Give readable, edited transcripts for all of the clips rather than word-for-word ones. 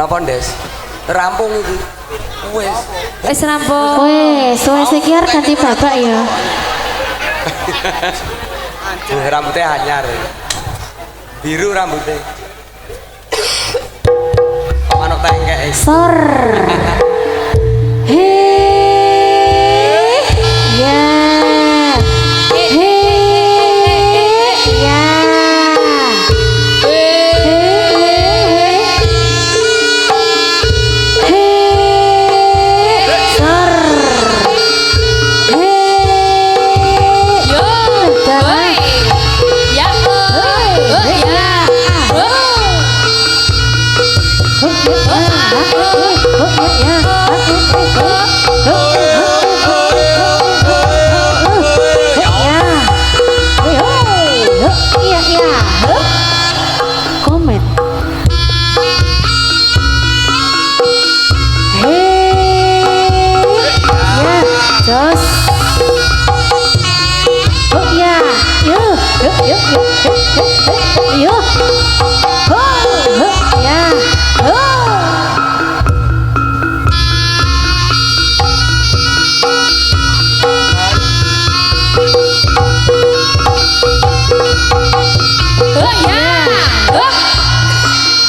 Napa Ndes? Rampung iki. Wis rampung. Wis iki arep ganti babak ya. Rambutnya anyar. Biru rambutnya. Kok manuk tengkek. Sor.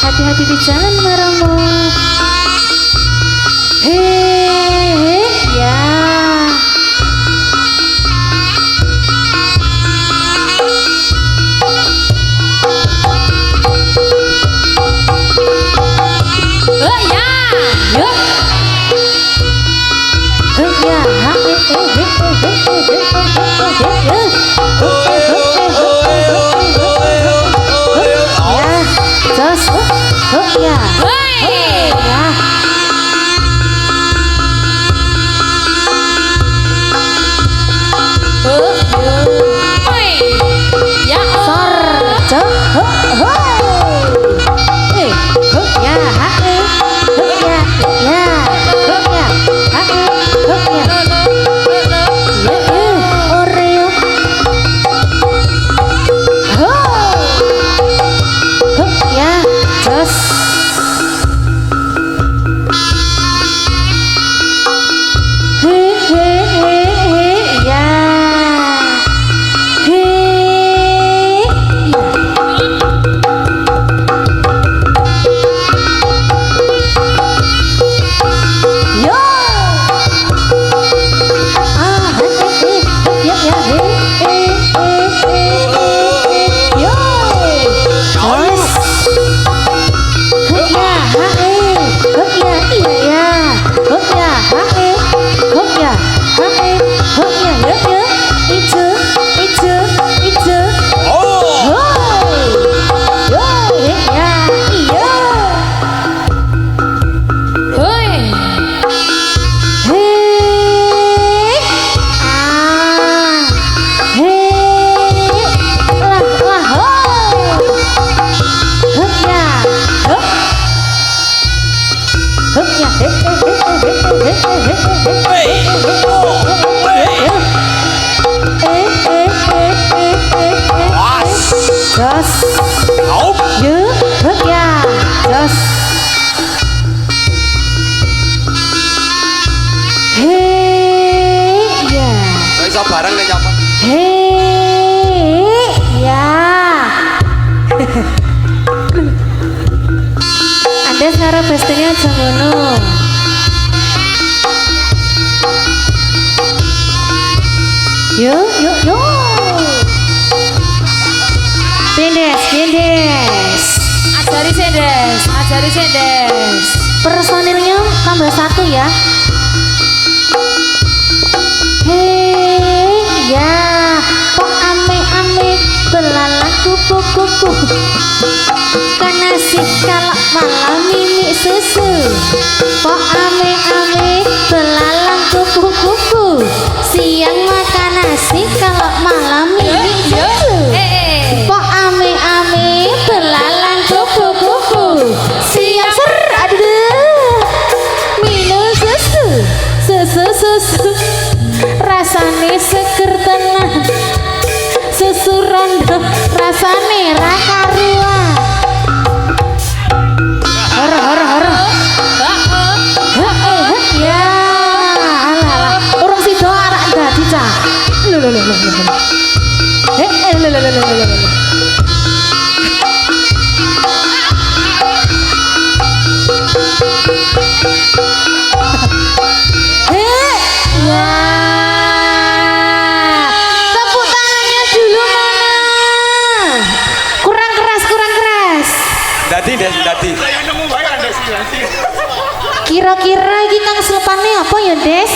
Hati-hati di jalan marahmu. Ya. Barang nih nyapa. Ya. Anda sekarang pastinya aja ngono. Yuk. Pindes. Ajari sendes. Personilnya tambah 1 ya. Ya, kok ame-ame belalang kupu-kupu. Karena si kalau malam mimi susu. Kok ame-ame belalang kupu-kupu. Siang makan nasi kalau malam mimi susu. Kok ame-ame belalang kupu-kupu. Siang minum susu. Rasane seger tenan, susu rondo rasane ra karuan. Hor Ya. Tepuk tangannya dulu mana? Kurang keras, kurang keras. Dadi Des, dadi. Kira-kira iki kang selepane apa ya, Des?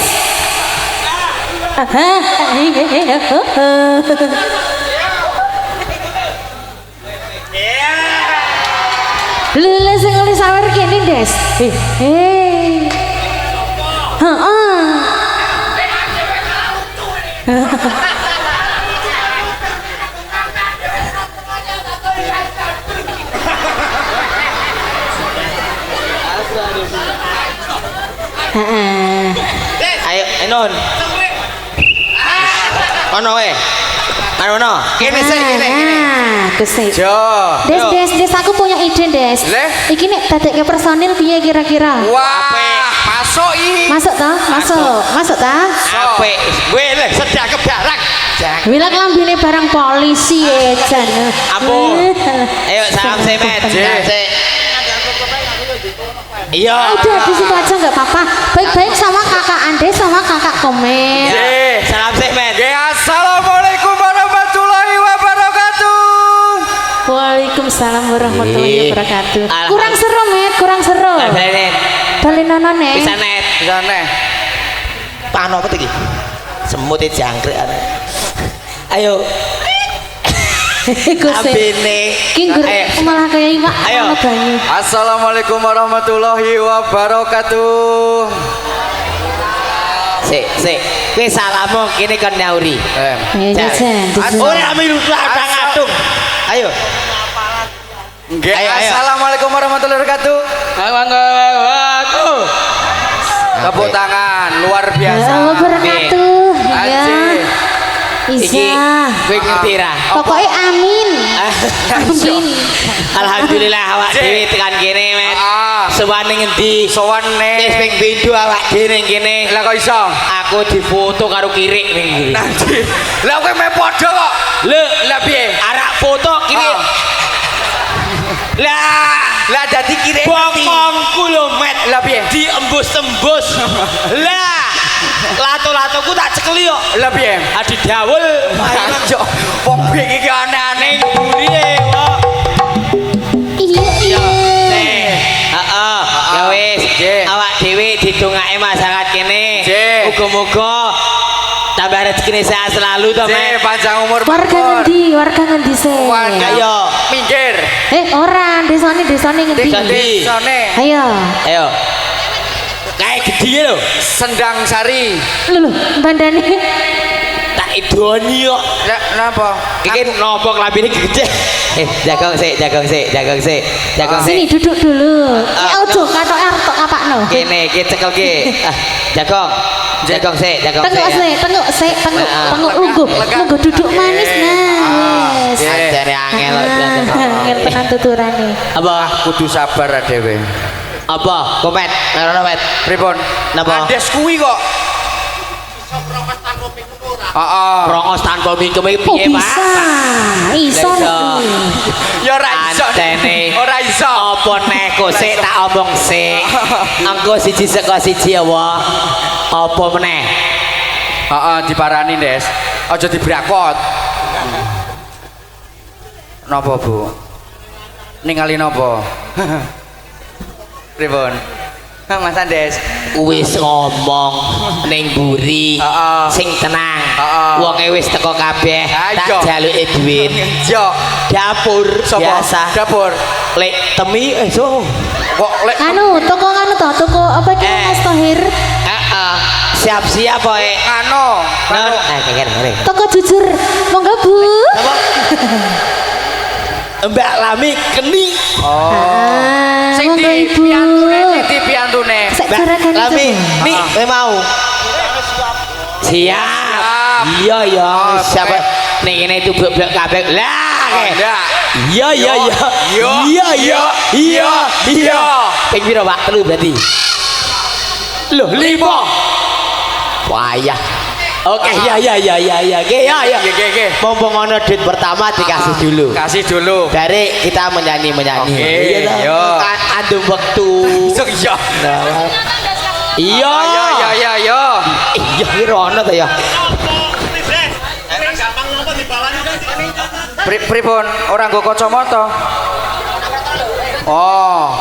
Lha sing oleh sawer kene, Des. Heeh. Ayo, Enon. Ono we. Ono. Kene sik, kene. Kesik. Jo. Des, aku punya ide, Des. Leh? Iki nek dadekke personil piye kira-kira? Wah, masuk ini. Masuk ta? Masuk ta? Apik. Kowe le sedia ke barang. Bila kelambine barang polisi ejan. Apa? Ayo salam sih, Met. Salam sih. Iya. Udah di situ aja nggak apa-apa. Baik-baik sama kakak Ande sama kakak Komen. Iya. Salam sih, Met. Assalamualaikum warahmatullahi wabarakatuh. Waalaikumsalam warahmatullahi Ih. wabarakatuh. Alhamdulillah. Kurang seru, Met, kurang seru. Balen. Balenono, Nek. Bisa net. Bisa neh. Pano apa iki? Semut e jangkrik ana. Ayo. Iku sih. Abene. Ki nggur Ayo. malah kaya iwak Ayo. ana banyu. Assalamualaikum warahmatullahi wabarakatuh. Sik. Kowe salamu kene kon nyauri. Ayo jajan. Ora milu adang-adung. Ayo. Nggih, Ayo. assalamualaikum warahmatullahi wabarakatuh. Tepuk tangan luar biasa. Wabarakatuh. Ya. Aji. Iki Isa. kowe ngerti ra? Pokoknya amin. Amin. Alhamdulillah awak dhewe tekan kene, Met. Ah. Sowane ngendi? Sowan Wis neh. ping pindho awak dhewe ning kene. Lah kok iso? Aku difoto karo Kirik ning kene. Nanti. Lah kowe me padha kok. Lho, Lah piye? arak foto Kirik. Ah. Lah dadi kire. bokongku lho, Met. Lah piye? Diembus-embus. Lah, lato-latoku tak cekeli kok. Lah piye? Adi dawul. Yo, wong iki aneh-aneh. Ning buriye kok. Iya. Heeh. Ya wis, Nggih. awak dhewe didongake masyarakat kene. Nggih. Muga-muga tambah rezekine sehat selalu to, Cek Met. panjang umur. Warga ngendi sih? Ayo. Minggir. Ora, desane ngendi? Ngendi? Sone Ayo. Ayo. Kayak gede lho. Sendang Sari. Lho, bandane. Tak idoni kok. Lah napa? Iki nopo klambine gede. Jagong sik. Sini duduk dulu. Ojo katoke arep tok kapakno. Kene iki cekel ki. Jagong sik. Tengok sik. Lungguh duduk manis nah. Wis. Ajare angel. Angel tenan tuturane. Apa? Kudu sabar dhewe. Apa? Komet. Ngono, Met. Pripun? Napa? Andes kuwi kok. Heeh. Rongos tanpa mingkem iki Oh piye, Pak? bisa. Iso. Ya ora iso. Antene. Ora iso. Apa neko sik tak omong sik. Engko siji saka siji ya, Wah. Apa meneh? Heeh, diparani, Des. Aja dibrakot. Napa, Bu? Ningali napa? Pripun? Mas Andes. Wis ngomong ning mburi Heeh. sing tenang. Heeh. Wonge wis teko kabeh. Ayo. Tak jaluke duit. Yo, Dapur sapa? biasa. Dapur. Lek temi so. Kok lek Toko toko apa iki Mas Tohir? Heeh. Siap-siap poe. anu, Nah, kene. Toko jujur. Monggo Bu. Apa? Mbak Lami keni. Oh. Sing Monggo di Ibu. piantune, sing di piantune. Sek Mbak jarakan Lami, itu. nih kowe mau. Siap. Iya ya, Oh, siapa? oke. Ning kene itu blok-blok kabeh. Lah. Oh, ndak. Iya. Iya. Ping piro, Pak? 3 berarti. Loh, 5. Wayah. Oke, ya. Oke, ya. Oke. Mumpung ono duit pertama dikasih dulu. Kasih dulu. Dari kita menyanyi. Oke, Iya toh? yo. Adu waktu. Iya. Iya. Iya. Iya, iki ono to ya. Pripun orang nggo kacamata? Oh.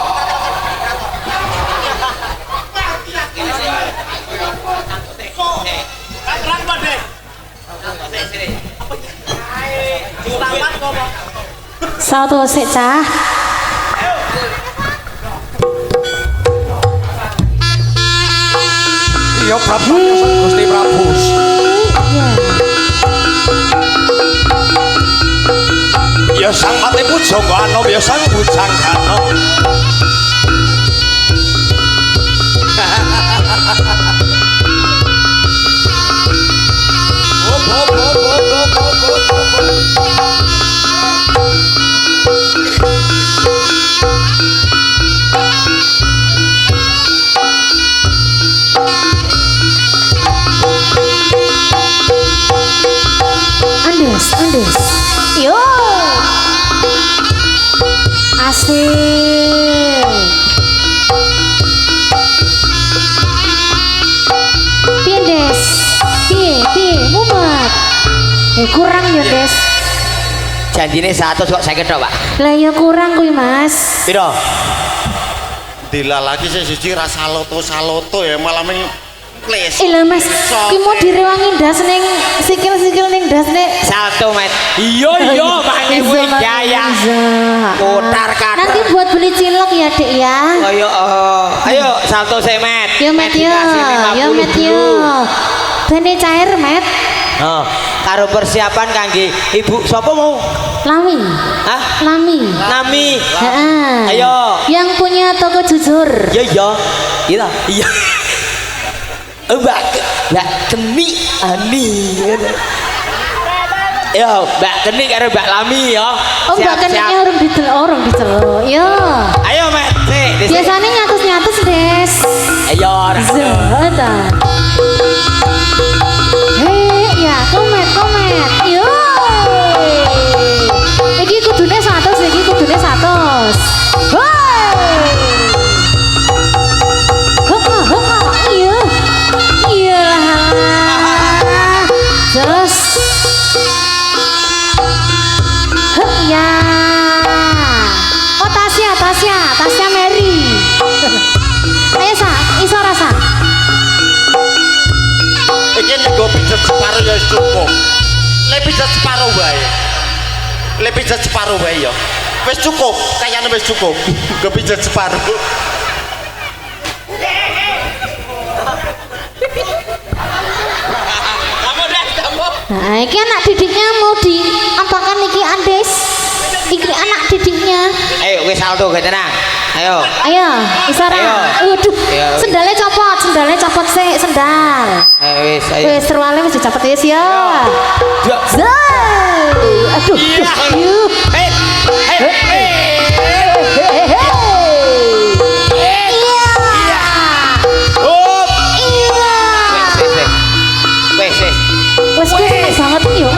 Satu sik cah. Iya Prabu Gusti Prabu. Ya sang pati pujangana ya sang bujangana Andes. Yo. Asik. Piye, Des? Piye, mumet. Kurang ya, Des. Janjine 100 kok 50 tok, Pak. Lah ya kurang kuwi, Mas. Piro? dilalaki siji saloto ya malah ming ples. Lah Mas, ki mau direwangi ndas ning sikil-sikil ning ndas nek. Salto, Met. Iya, mangi kuwi gaya. Kotar-katar. Nanti buat beli cilok ya, Dek ya. Ayo salto sik, Met. Yo Met yo. Yo Met yo. Bene cair, Met. Oh, karo persiapan kangge Ibu sapa mau? Lami. Hah? Lami. Nami. Heeh. Ayo. Yang punya toko jujur. Iya. Iya. Mbak Keni Ani. Yo, Mbak Keni karo Mbak Lami ya. Oh, Mbak Keninya urung diceluk. Yo. Ayo, Met. Sik. Biasanya nyatus-nyatus, Des. Ayo, ora. Zatan. Hei, ya, komet. Yo. Iki kudune 100. Hoi. Hop. Iya lah. Terus. Ya. Oh, Tasya Mary. Ayo iso rasa. Iki nek pijet separo ya cukup. Lek pijet separo wae ya. Wis cukup, kayane wis cukup. Nggo pijet separo. Nah, iki anak didiknya mau diapakan iki Andes? Iki anak didiknya. Ayo wis salto ge tenang. Ayo. Isara. Waduh. Sendalnya copot sik sendal. Wis ayo. Wis serwale wis dicopot ya. Aduh. Yuk. Hei. Wes gue seneng banget ya.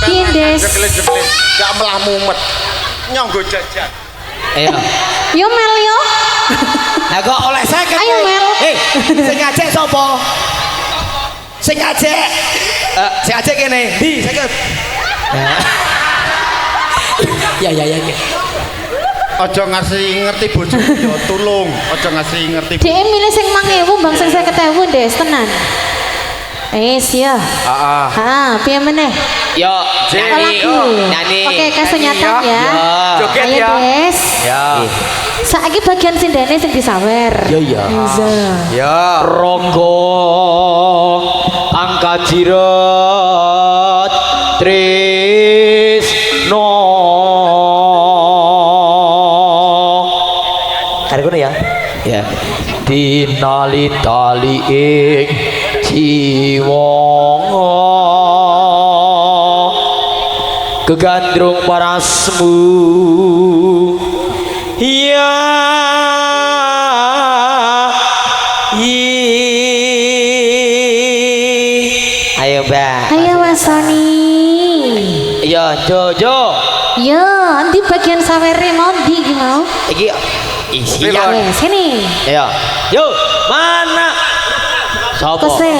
Pindes. Jekle-jekle gak melah mumet. Nyonggo jajan. Ayo. Yo Mel yo. Lah kok oleh saya kan. Ayo, Mel. Sing ngajak sapa? Sing ngajak kene. Di, seket. Ya. Aja ngasih ngerti bojo yo tulung. Aja ngasih ngerti. Dhek milih sing 5.000 bang sing 50.000 Des, tenan. Ya. Piye meneh? Yo, nyanyi. Oke, kesenyatan ya. Joget Ayo ya. Des. Ya. Saiki bagian sindene sing disawer. Ya. Ya. Ronggo angkat jirat Trisno. Kare kono ya. Ya. Dinali-tali ing jiwa gegandrung parasmu ya ayo mbak Ayo wasoni. ya Jojo Yo, nanti bagian sawere mau di mau. iki isi Pripun? Oke, sini. ya yo mana sopo Kese.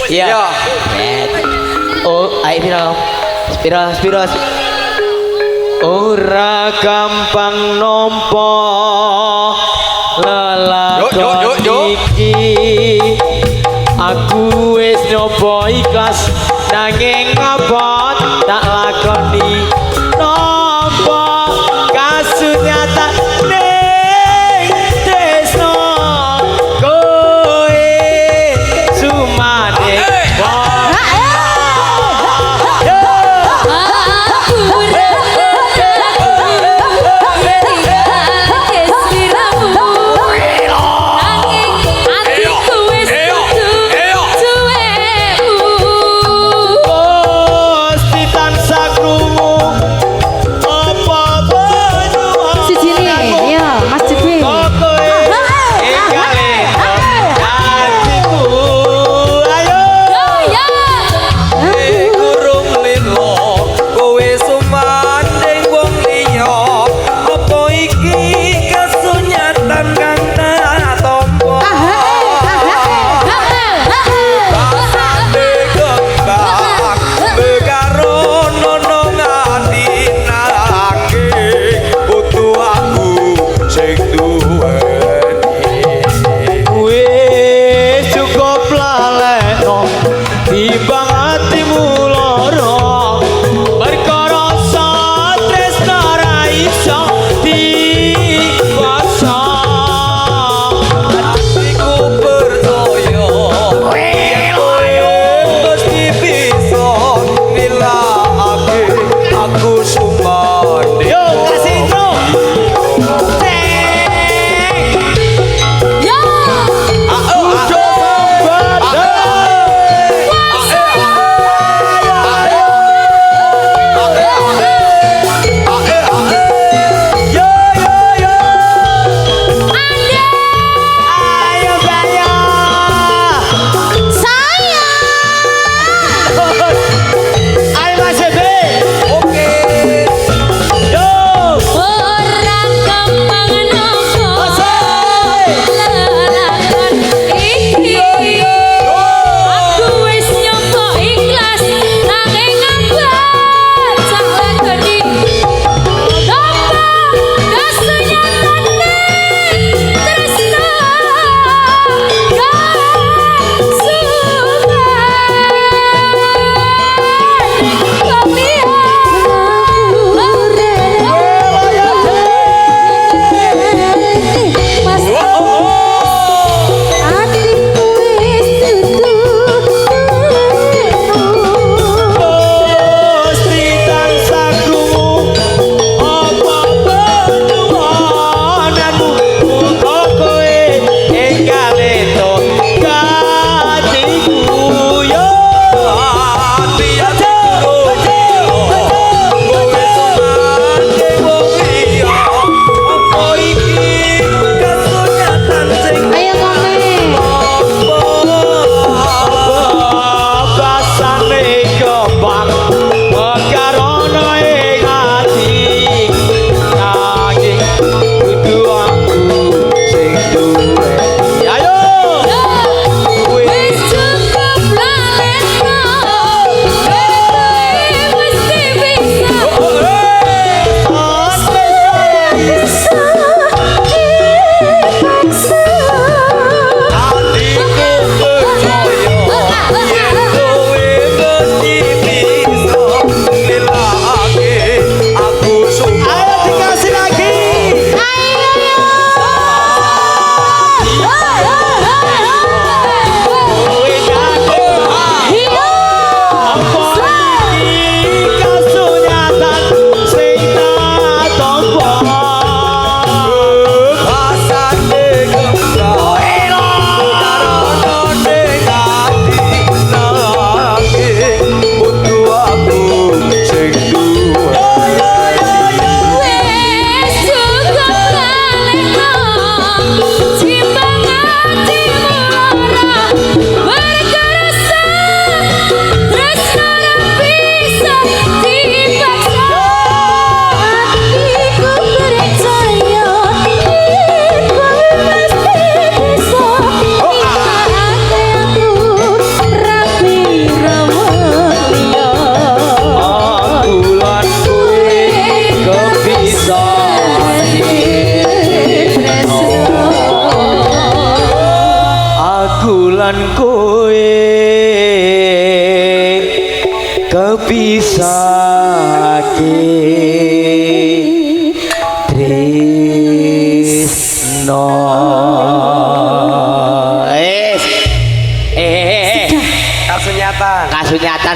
ya Yo. oh ayo piro ora gampang nompo lelakon iki aku wis nyoba ikhlas nanging apa tak lakoni nompo kasunyata ning desno koe sumane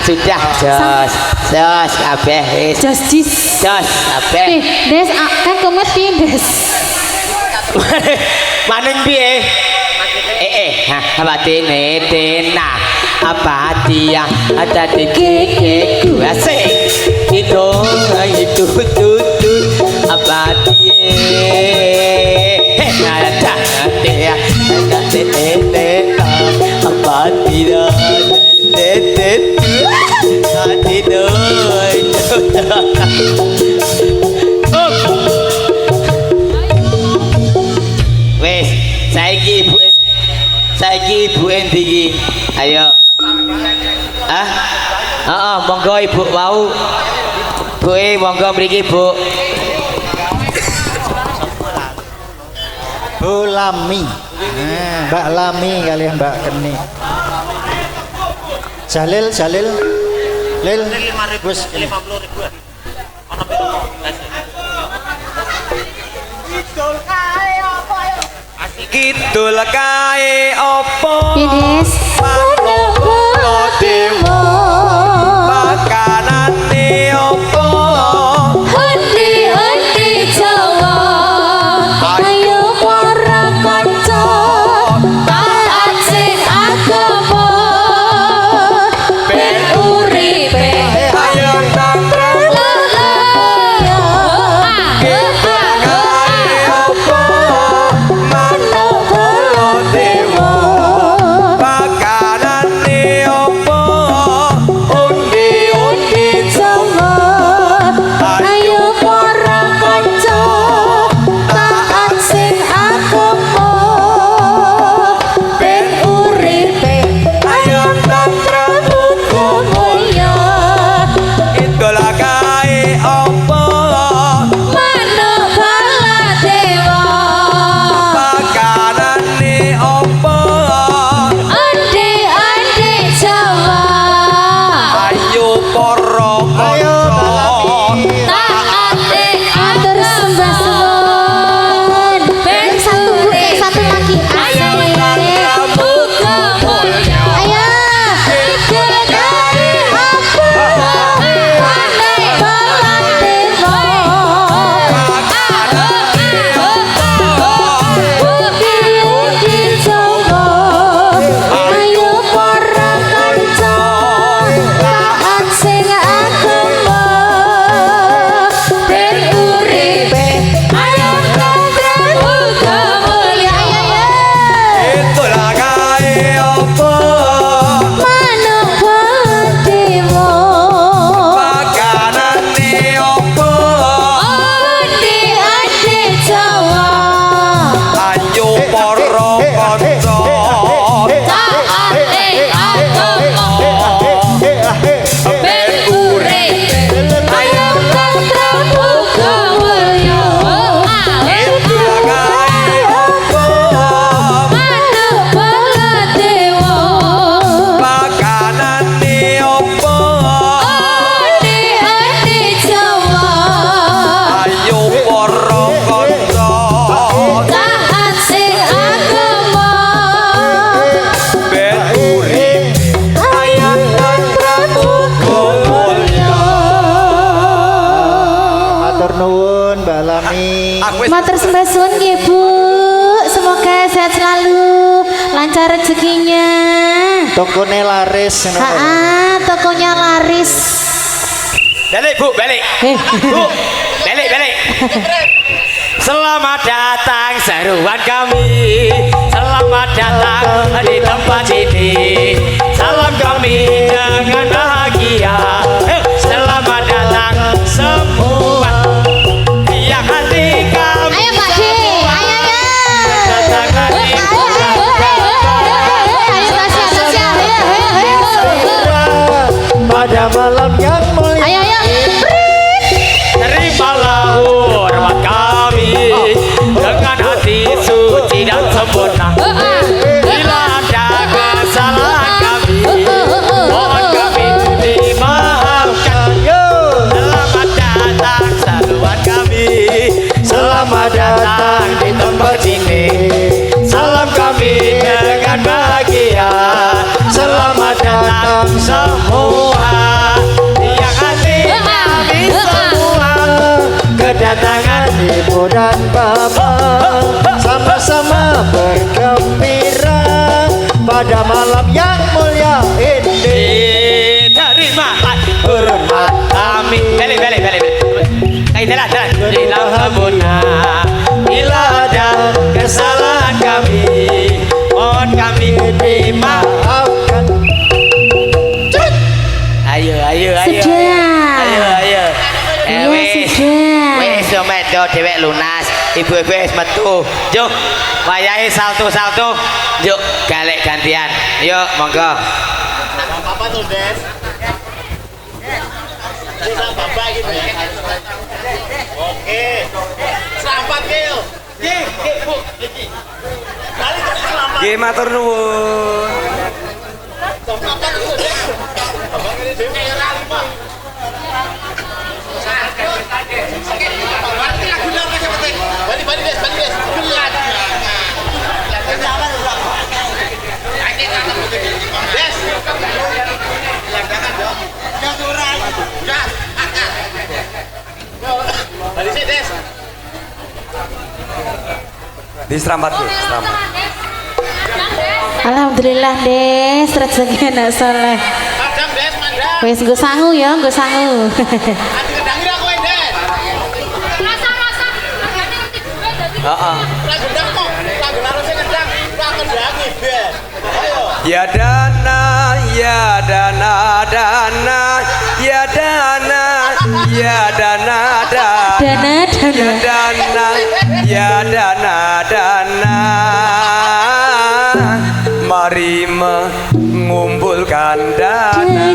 sudah jos kabeh wis Jos jis. jos kabeh Des, kan komet piye, Des? maning piye batine tena apa dia ada di gigiku asik itu apa dia ada dia apa dia wes saiki ibu endi iki ayo monggo ibu wau Bu monggo mriki Bu Bu Lami Mbak Lami kalian Mbak Keni Jalil Lil wis 50.000 Kidul kae opo Des. Manopo dewa makanane opo Undi Jawa. Ayo para kanca taat sing agama. Ben uripe ayo tantrem Kidul kae opo Manopo dewa makanane opo undi Jawa. Ayo para kanca taat sing agama. Ben uripe ayo tantrem mulya. Kidul kae opo Manuk Baladewa. makanane opo Ande Jawa. ayo para kanca Taate atur sembah suwun. Ben satu lagi. Ayo muga mulya. Ayo dikekari apa? Manuk Baladewa. Undi Jawa. Ayo para kanca taat sing agama. Ben uripe ayo tantrem muga mulya. Kidul kae opo Manuk Baladewa. makanane opo Undi Jawa. ayo para kanca Taate agama. Ben uripe ayo tantrem muga mulya. Kidul kae opo Manuk Baladewa. makanane opo Undi Jawa. ayo para kanca Taat sing agama. ben urip ayo tantrem muga mulya Matur nuwun Mbak Lami Matur sembah suwun nggih Bu. Semoga sehat selalu, lancar rezekinya. tokone laris ngono lho. Tokonya laris. balik Bu balik Bu balik selamat datang seruan kami selamat datang di tempat ini salam kami dengan bahagia selamat datang semua yang hati kami Ayo Pak D, ayo. datang di Pada malam yang mulia Ayo. terimalah hormat kami dengan hati suci dan sempurna bila ada kesalahan kami mohon kami dimaafkan selamat datang dan Baba sama-sama bergembira pada malam yang mulia ini. Terima hormat kami. Balik. Jalan. Hilang sempurna. Bila ada kesalahan kami, mohon kami dimaafkan. Ayo. Sudah. Ayo. Ya, Wes yo medo dhewek lunas. Ibu-ibu wis metu. Yuk, wayahe salto. Yuk, galek gantian. Yuk, monggo. Apa tuh, Des? Bisa bapak gitu ya. Oke. Selamat Gil. Bu. Kali jadi selamat. Nggih matur nuwun. Bapak tuh, Des. Abang ini dhewe kayak rali, Pak. Balik, Des. Des. Balik sih, Des. Di serampat nggih, serampat. Alhamdulillah Des, rezeki anak soleh. Madam, Des, madam. Wes nggo sangu ya, nggo sangu. Ati kedangi ra kowe, Des. Heeh. Ra gendang kok. Ra gendang sing gendang. Ra kedangi, Ben. Ayo. Ya dana, ya dana, ya dana, ya dana, ya dana, mari mengumpulkan dana.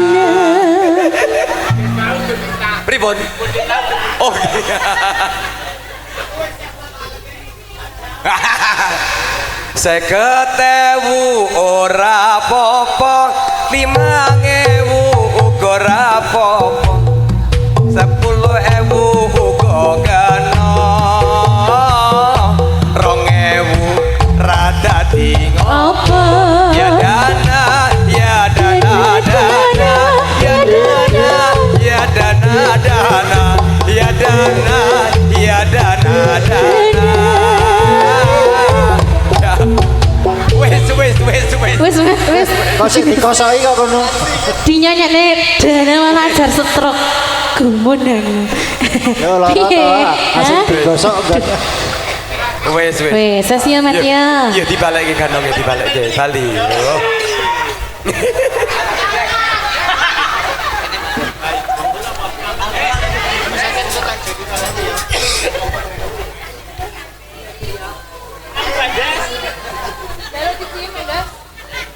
Pripun? Oh iya. Seketewu ora popo, 5.000 uga ora popo, 10.000 uga kena, 2.000 rada dadi ngopo. Ya dana, ya dana, ya dana, ya dana, ya dana, ya dana. Wes. Kok sing dikosoki kok kono. Dinyanyekne dana malah ajar stroke. Gumun aku. Yo lara to, asik digosok enggak. Wes. Wes, sesial Mat ya. Ya dibalekke kandonge dibalekke. Bali. Yo.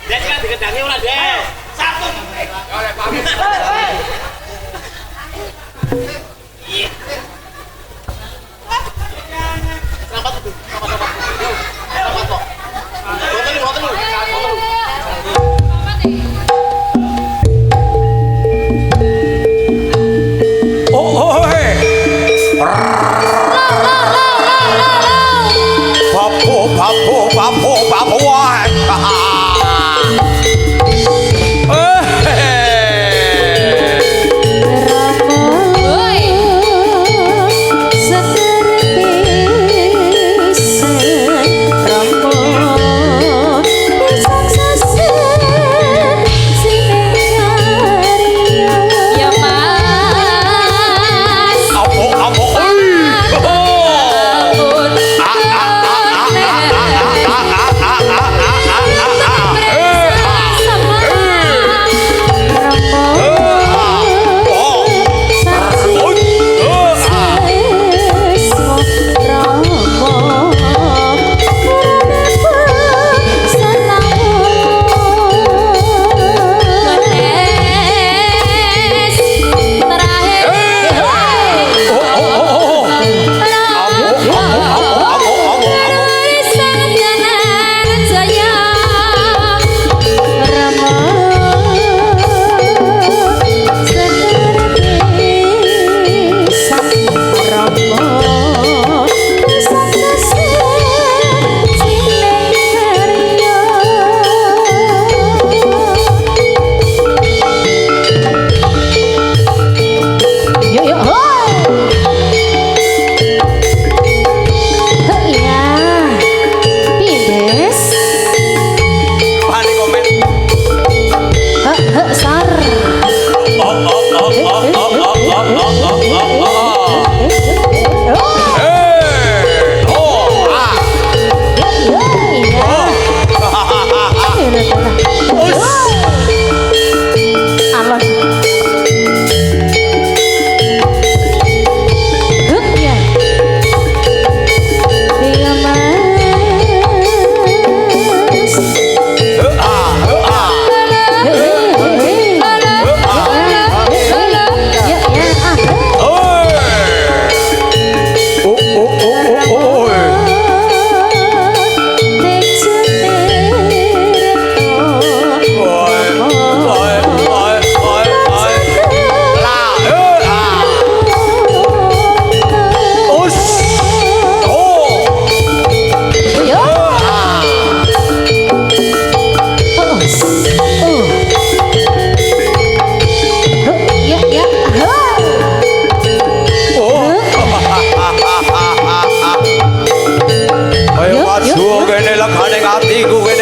Des kan dikedangi ora, Des. Satu. Oleh pamit. Selamat tuh. Selamat kok. Hotel lu. Oh, hey. Bapu, wah.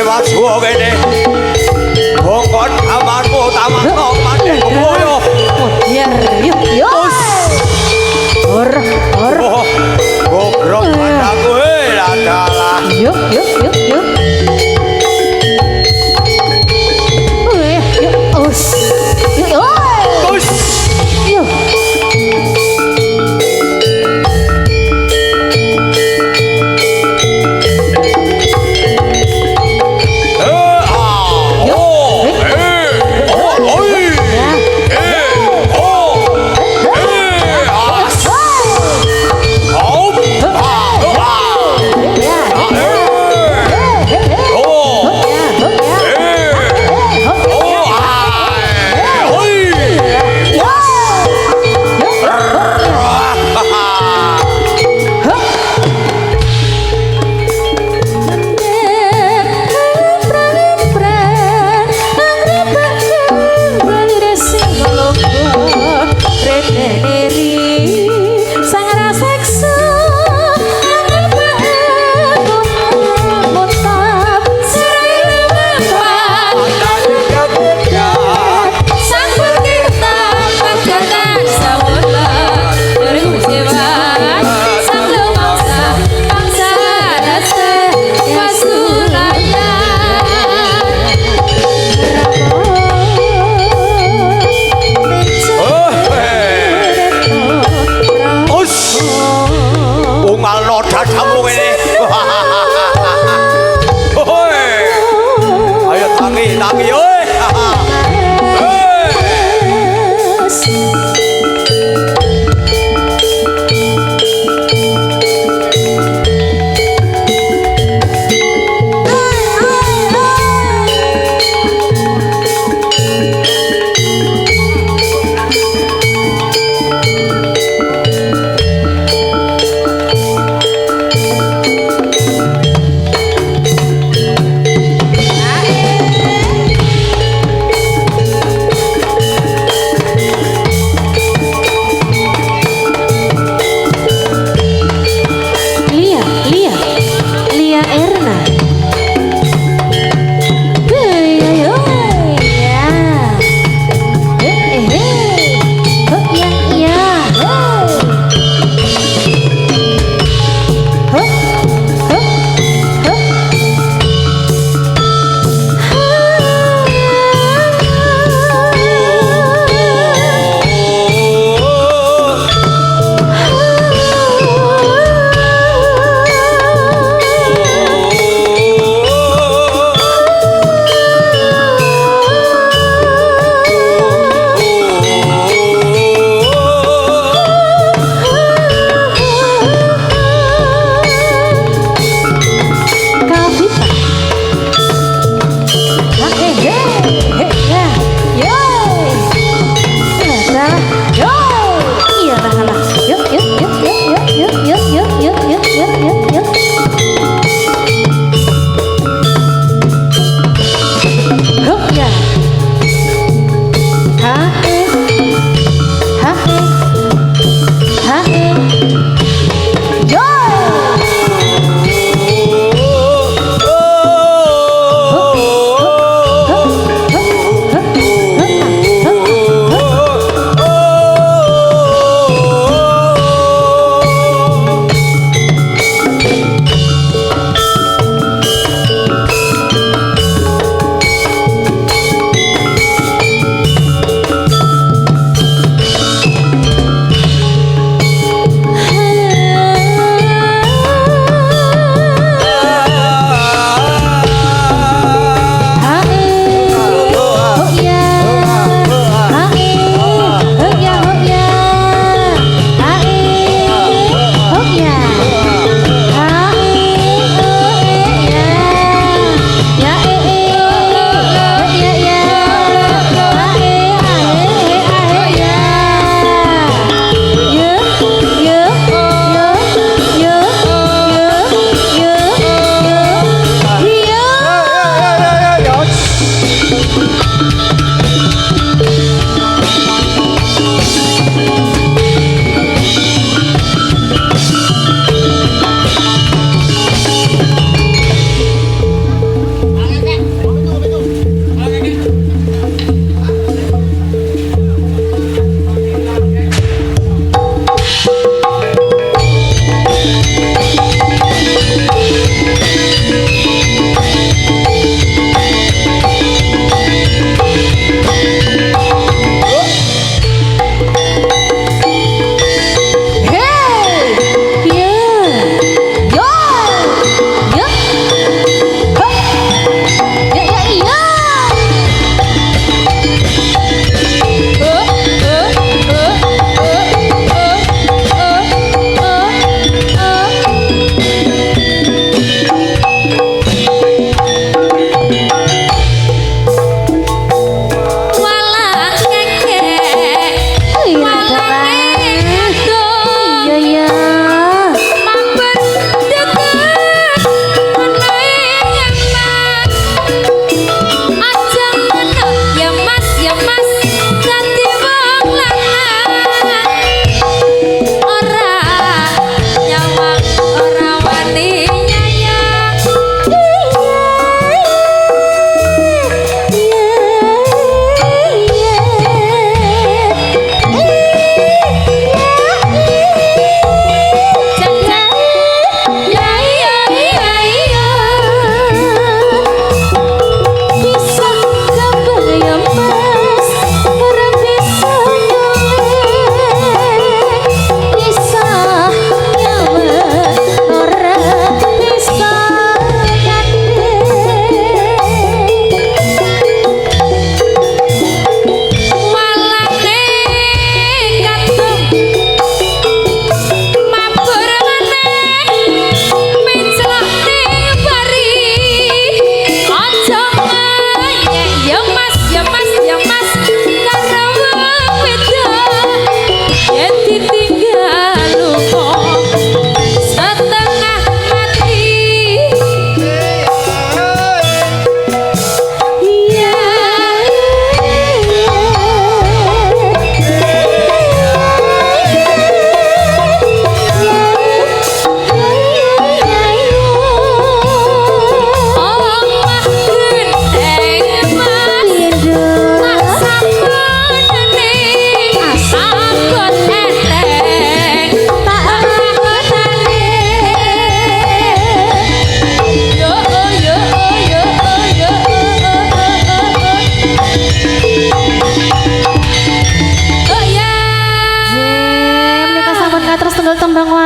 lewat gua kene. Bongkon amanmu taman kok mandek koyo. Biar yuk yuk. Or. Oh, gobrok padaku adalah. Yuk. Yuk. Us. Yuk. Us. Yuk.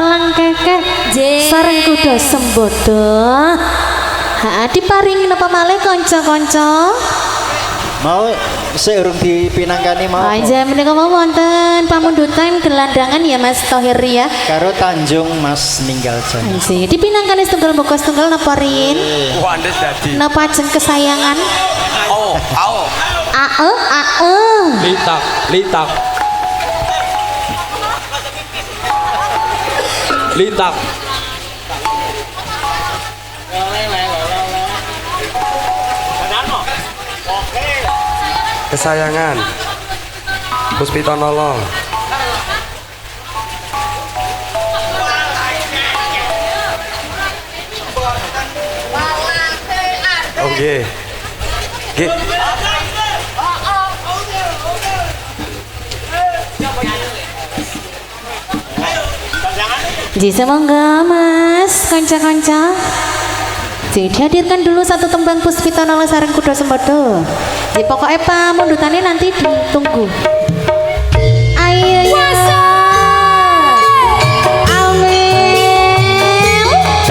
malang kekeh sareng kuda sembodo. Ha diparingi napa malih kanca-kanca? Mau seurung dipinangkani mau. Aja menika mau wonten pamundutan gelandangan ya Mas Thohir ya. Karo Tanjung Mas ninggal jan. Anjir, dipinangkani setunggal bokos tunggal napa rin? Wandes dadi. Napa ajeng kesayangan? Ao. Ae. Litak. Kesayangan Puspita nolong. Oke. Ji semangga Mas, kanca-kanca. Dihadirkan dulu satu tembang Puspita Nala sareng kuda sembodo. Di pokoknya pamundutannya nanti ditunggu. Ayo ya. Amin.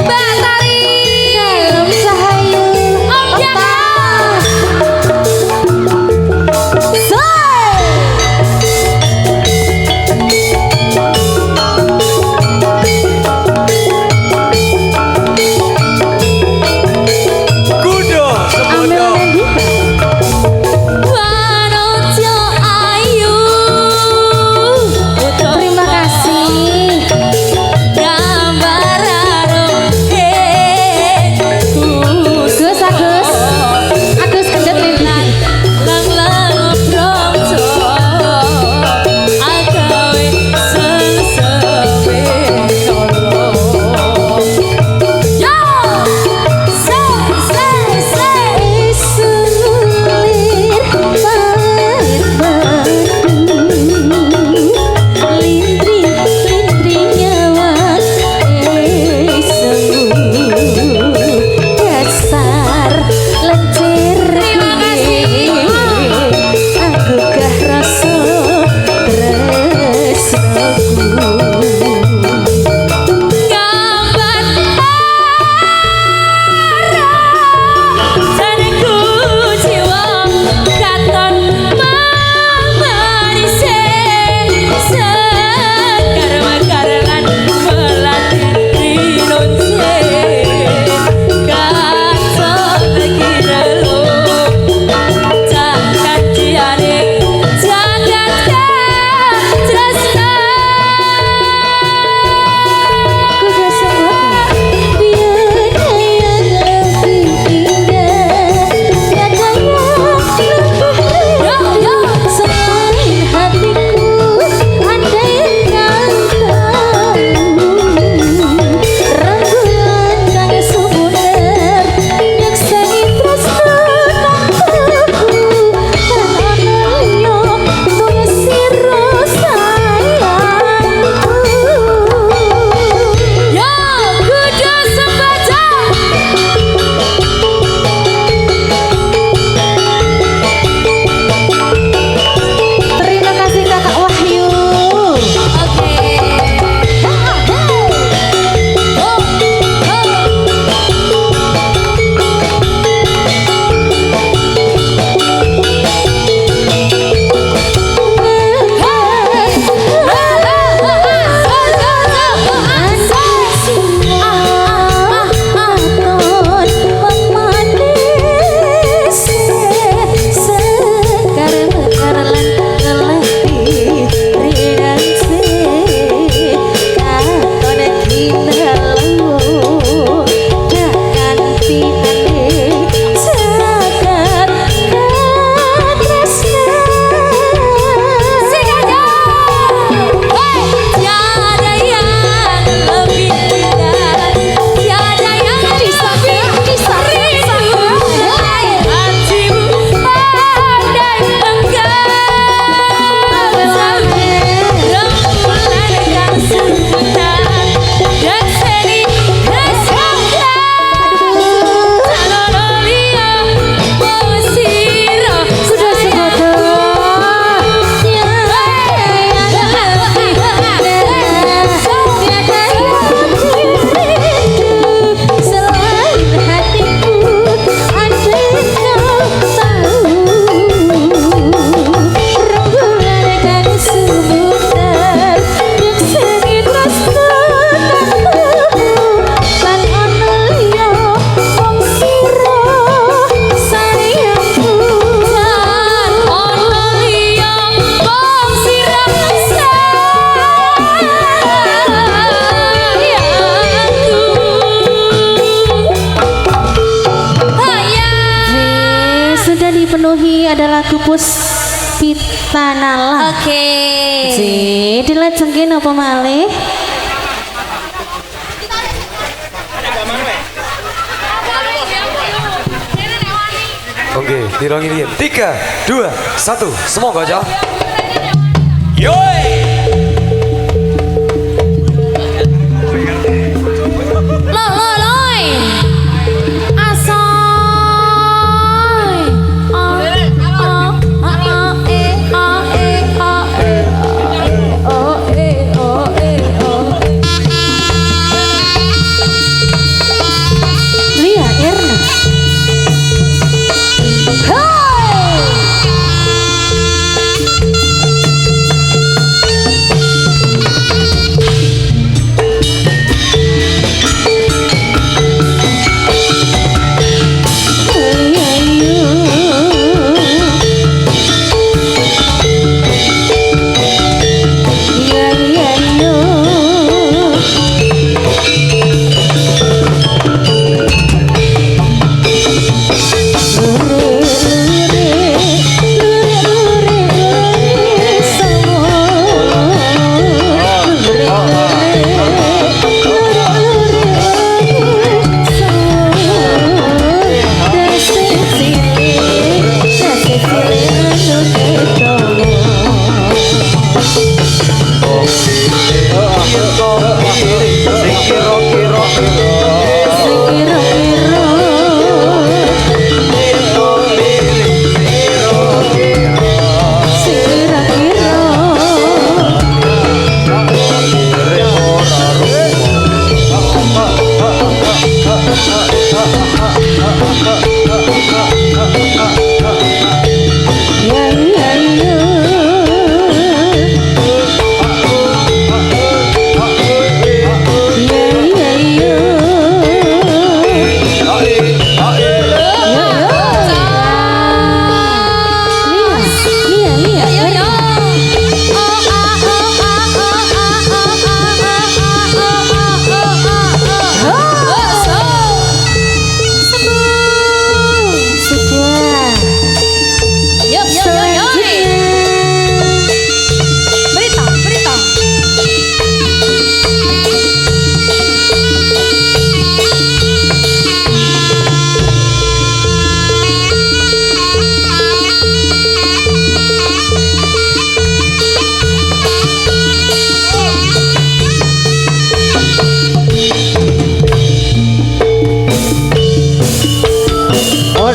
Batari. Dalam sahayu. Om Jaka. Kuda sembodo. Wanojo ayu ada lagu Puspitanala. Oke. Dilajengke apa malih? Oke, dirongin 3, 2, 1, semoga aja. Yoi. Loi. Asoy. Lia Erna.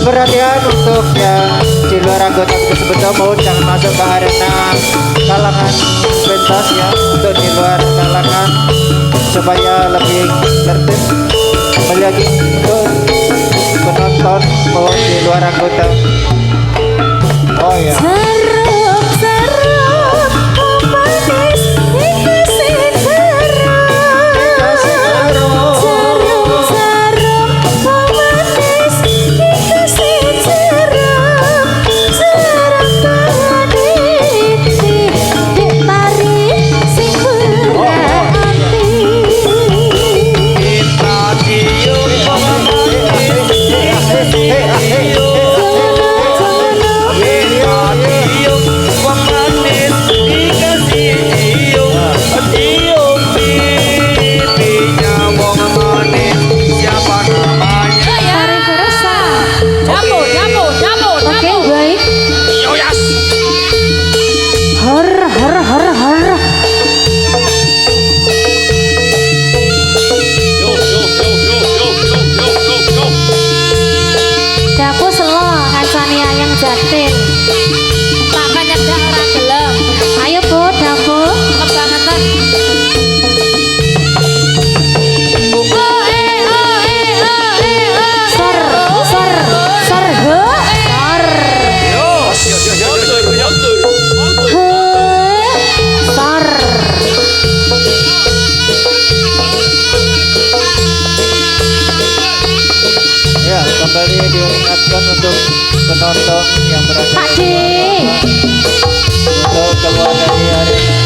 Perhatian untuk yang di luar anggota tersebut, mohon jangan masuk ke arena kalangan pentas ya, untuk di luar kalangan supaya lebih tertib. Kembali lagi untuk penonton, mohon di luar anggota. Oh ya. Kembali diingatkan untuk penonton yang berada di luar untuk keluar dari arena.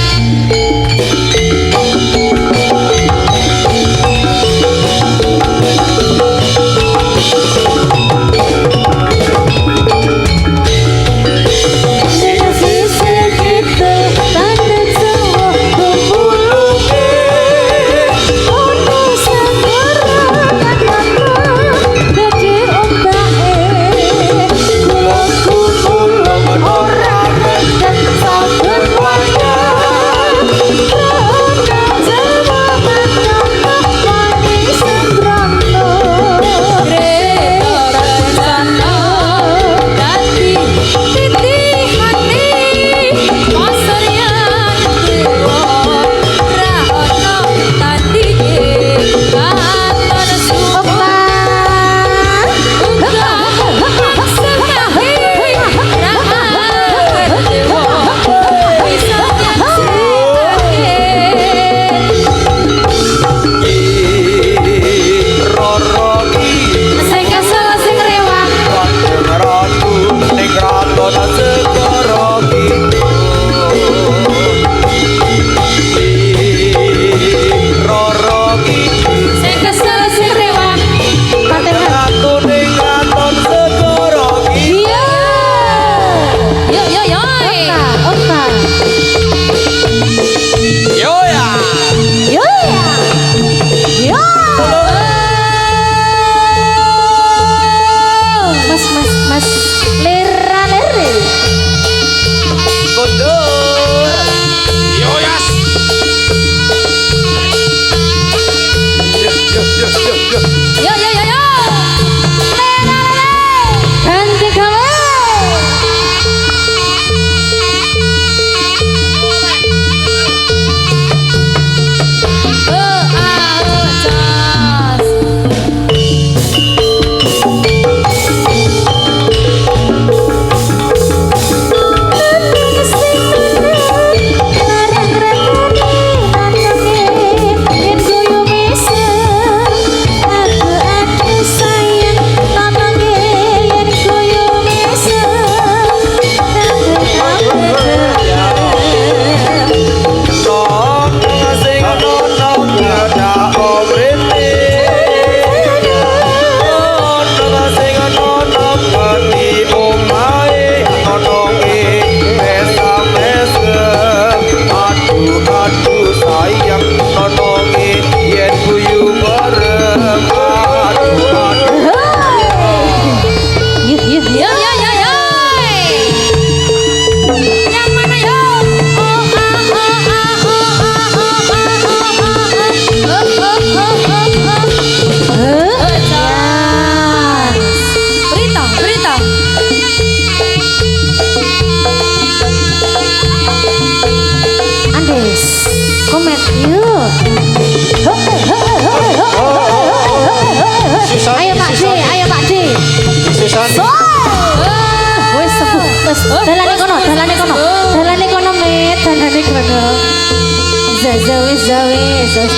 sos.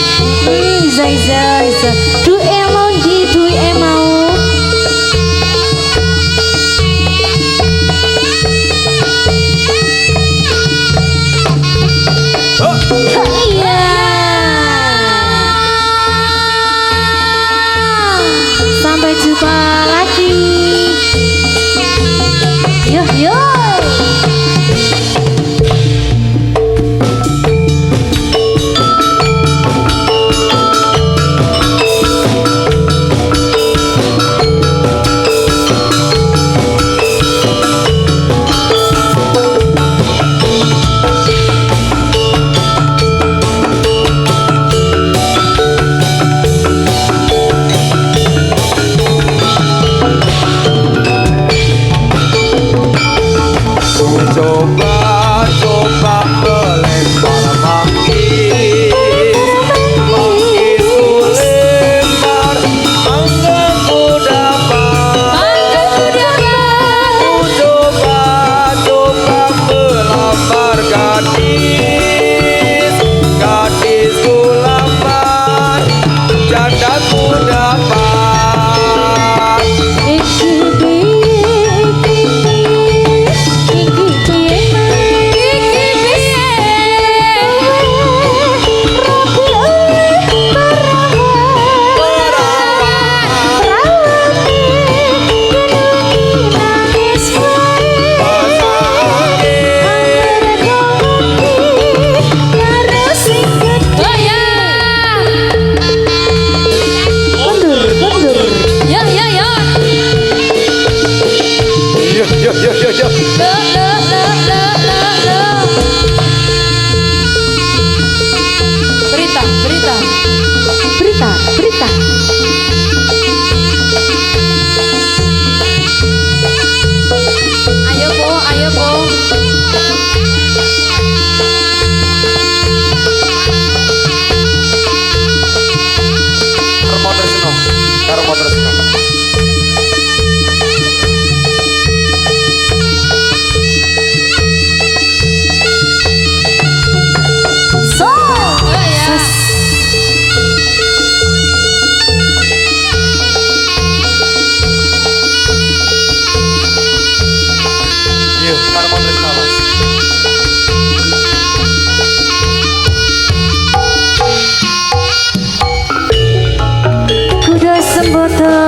Isa. Duwe mau di duwe mau. Iya. Sampai jumpa lagi. Yo. Coba melempar manggis lempar manggaku dapat coba melamar gadisku lamar jandaku dapat Yo. Berita. Ayo po. Karo motor seno. Kuda sembodo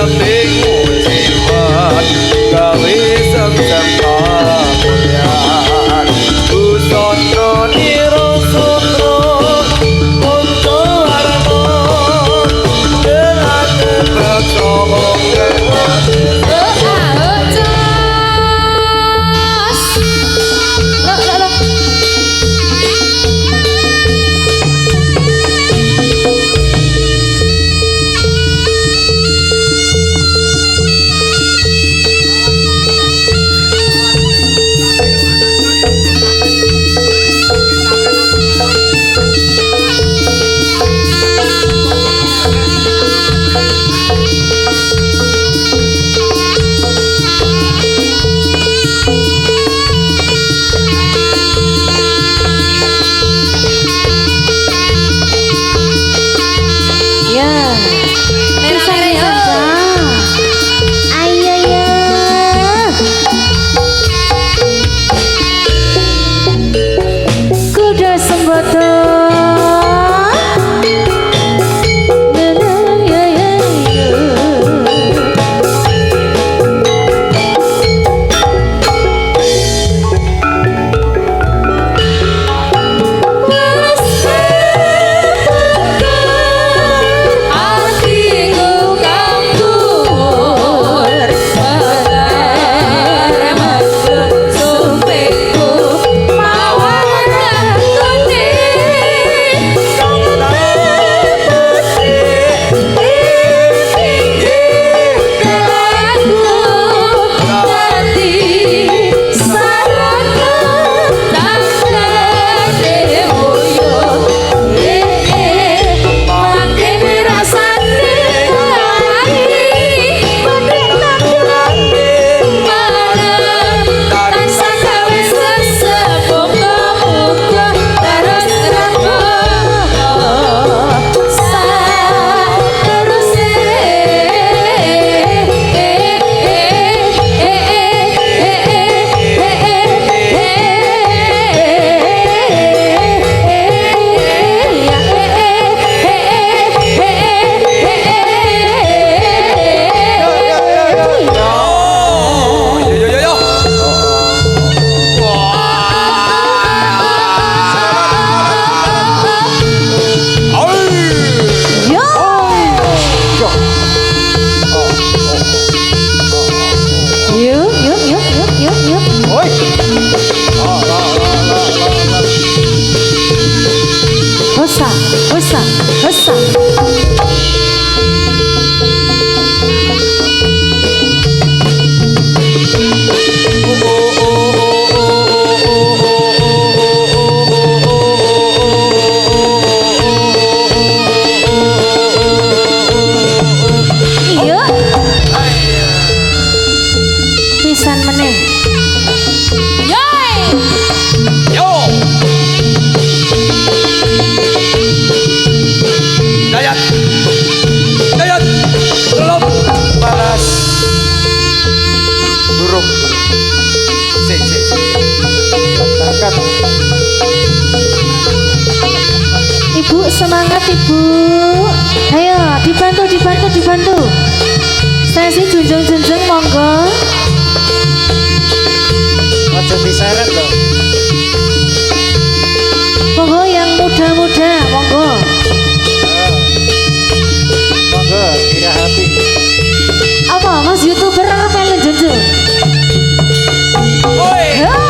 sampingmu jimat gawe sem-sem kamulian Busana niro sutro untuk harmon Delane bersohong Ibu semangat ibu, ayo dibantu. Sesi junjung monggo. Ojo diseret loh. Monggo yang muda-muda, monggo. Monggo, kira hati. Apa mas youtuber pengen junjung? Oi. Hey. Lah.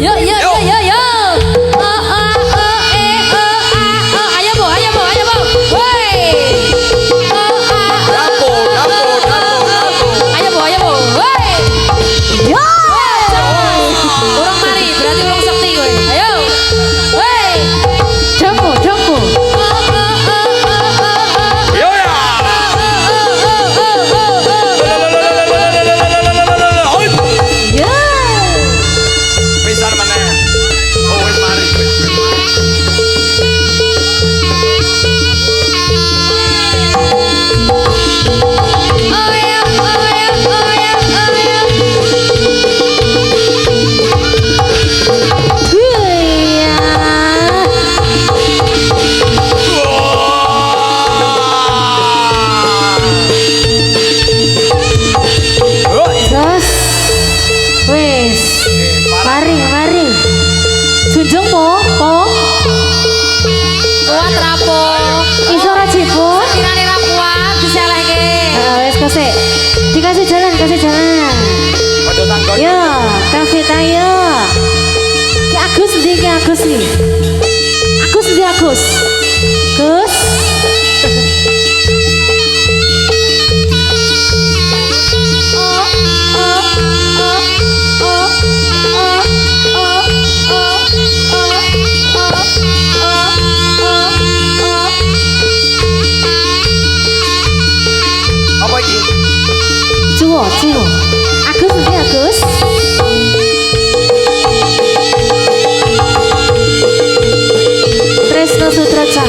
Yo yo yo yo yo. Ayo Bu, ayo Bu, ayo Bu. Woi. Dapo, dapo, dapo, dapo. Ayo Bu, ayo Bu. Woi. Yo. Urung mari, berarti urung sakti kowe. Ayo. Woi. Joko, Joko. Yo ya. Oi. Ya. Pisan meneh. Oh wis mari. Iya. Gas. Wes. Mari, mari. Junjung po, po. Kuat rapo. Iso ra jebot. Kirane ra kuat diselehke. Wes kasih. Dikasih jalan, kasih jalan. Aja tanggon. Yo, kafe tayo. Ki Agus ndi ki Agus nih? Agus ndi Agus? Gus. Apa iki? Cuwo, cuwo. Agus ndi Agus? Tresno Sutraca.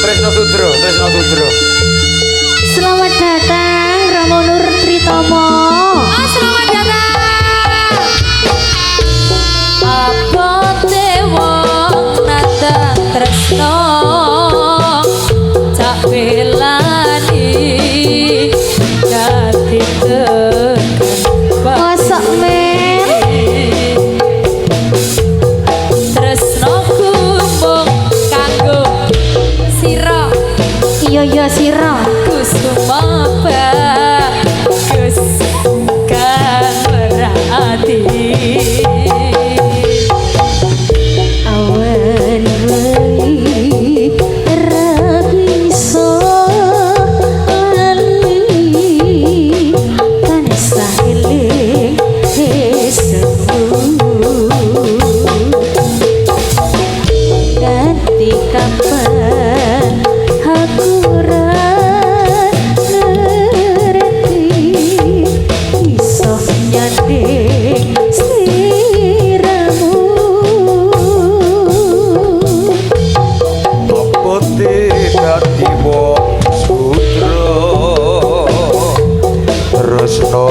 Tresno Sudro, Tresno Sudro. Selamat datang Romo Nur Tritomo. Selamat datang. Apa dewa natang tresno cak belani dadi tekan Masak men. tresno kumung kanggo sira Iya iya sira. kusuma bagus kang berarti. Awan wengi ra bisa lali tansah eling esemu ganti kapan aku ra ngerti iso nyanding sliramu. Apa tidak tiba Sudro Tresno